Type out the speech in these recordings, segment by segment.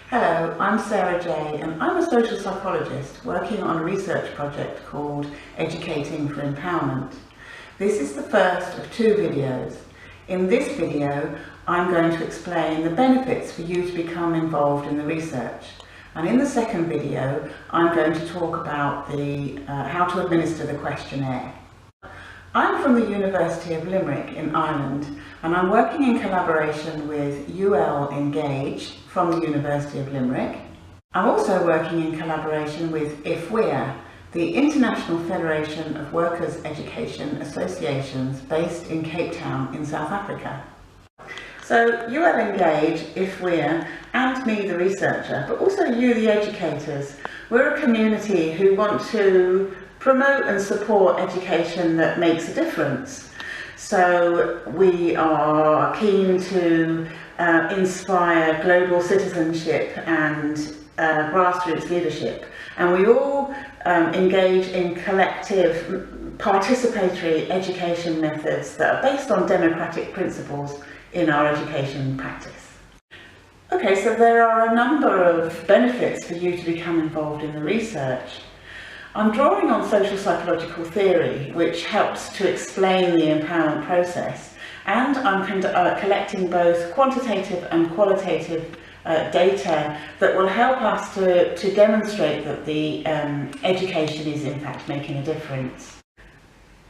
Hello, I'm Sarah Jay and I'm a social psychologist working on a research project called Educating for Empowerment. This is the first of two videos. In this video, I'm going to explain the benefits for you to become involved in the research. And in the second video, I'm going to talk about how to administer the questionnaire. I'm from the University of Limerick in Ireland, and I'm working in collaboration with UL Engage from the University of Limerick. I'm also working in collaboration with IFWeA, the International Federation of Workers' Education Associations based in Cape Town in South Africa. So UL Engage, IFWeA and me the researcher, but also you the educators, we're a community who want to promote and support education that makes a difference. So we are keen to inspire global citizenship and grassroots leadership, and we all engage in collective participatory education methods that are based on democratic principles in our education practice. Okay, so there are a number of benefits for you to become involved in the research. I'm drawing on social psychological theory, which helps to explain the empowerment process, and I'm collecting both quantitative and qualitative data that will help us to demonstrate that the education is in fact making a difference.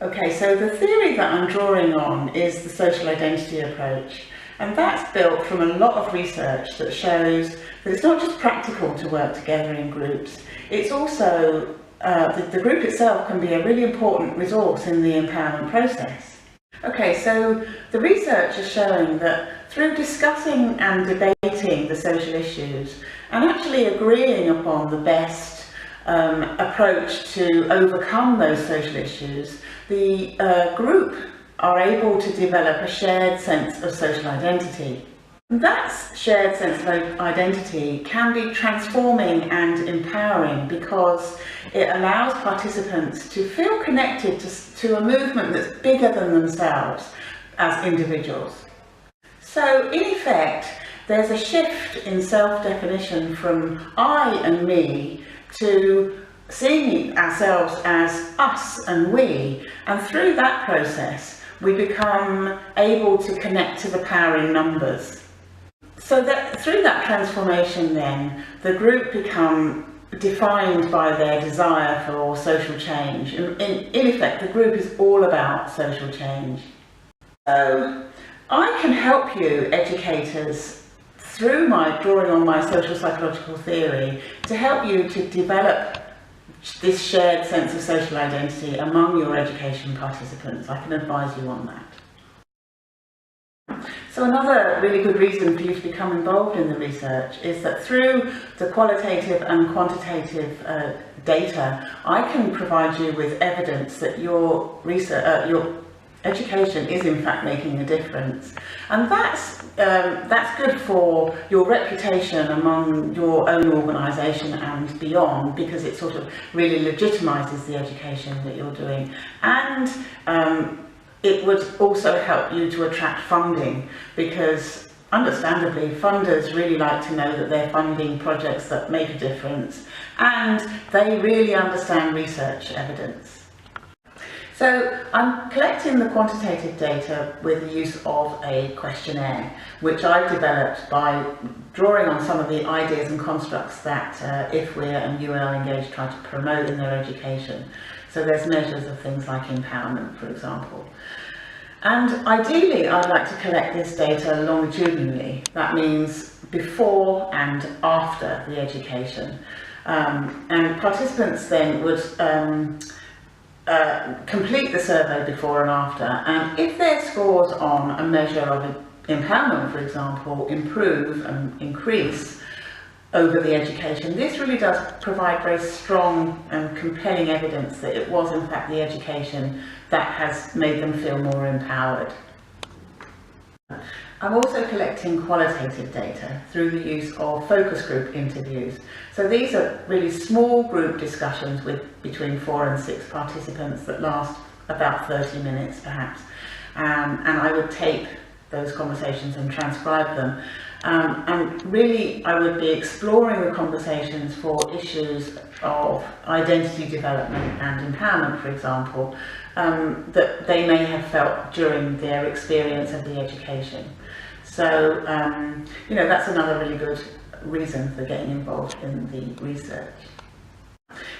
Okay, so the theory that I'm drawing on is the social identity approach, and that's built from a lot of research that shows that it's not just practical to work together in groups, it's also the group itself can be a really important resource in the empowerment process. Okay, so the research is showing that through discussing and debating the social issues and actually agreeing upon the best approach to overcome those social issues, the group are able to develop a shared sense of social identity. That shared sense of identity can be transforming and empowering because it allows participants to feel connected to a movement that's bigger than themselves as individuals. So in effect, there's a shift in self-definition from I and me to seeing ourselves as us and we, and through that process we become able to connect to the power in numbers. So that through that transformation then, the group become defined by their desire for social change. In effect, the group is all about social change. So I can help you, educators, through my drawing on my social psychological theory, to help you to develop this shared sense of social identity among your education participants. I can advise you on that. So another really good reason for you to become involved in the research is that through the qualitative and quantitative data, I can provide you with evidence that your education is in fact making a difference. And that's good for your reputation among your own organisation and beyond, because it sort of really legitimises the education that you're doing. And it would also help you to attract funding, because understandably funders really like to know that they're funding projects that make a difference, and they really understand research evidence. So I'm collecting the quantitative data with the use of a questionnaire, which I've developed by drawing on some of the ideas and constructs that IFWeA and UL Engage try to promote in their education. So there's measures of things like empowerment, for example. And ideally, I'd like to collect this data longitudinally. That means before and after the education. And participants then would complete the survey before and after. And if their scores on a measure of empowerment, for example, improve and increase over the education, this really does provide very strong and compelling evidence that it was in fact the education that has made them feel more empowered. I'm also collecting qualitative data through the use of focus group interviews. So these are really small group discussions with between 4 and 6 participants that last about 30 minutes perhaps. And I would tape those conversations and transcribe them. And really I would be exploring the conversations for issues of identity development and empowerment, for example, that they may have felt during their experience of the education. So, you know, that's another really good reason for getting involved in the research.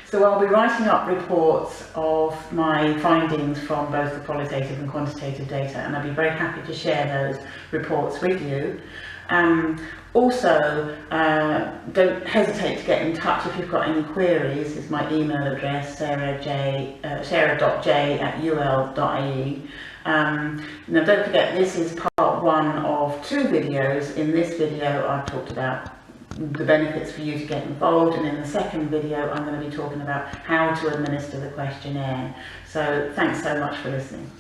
So I'll be writing up reports of my findings from both the qualitative and quantitative data, and I'll be very happy to share those reports with you. Also, don't hesitate to get in touch if you've got any queries. It's my email address, sarah.j@ul.ie. Now don't forget, this is part one of 2 videos. In this video I've talked about the benefits for you to get involved, and in the second video I'm going to be talking about how to administer the questionnaire. So thanks so much for listening.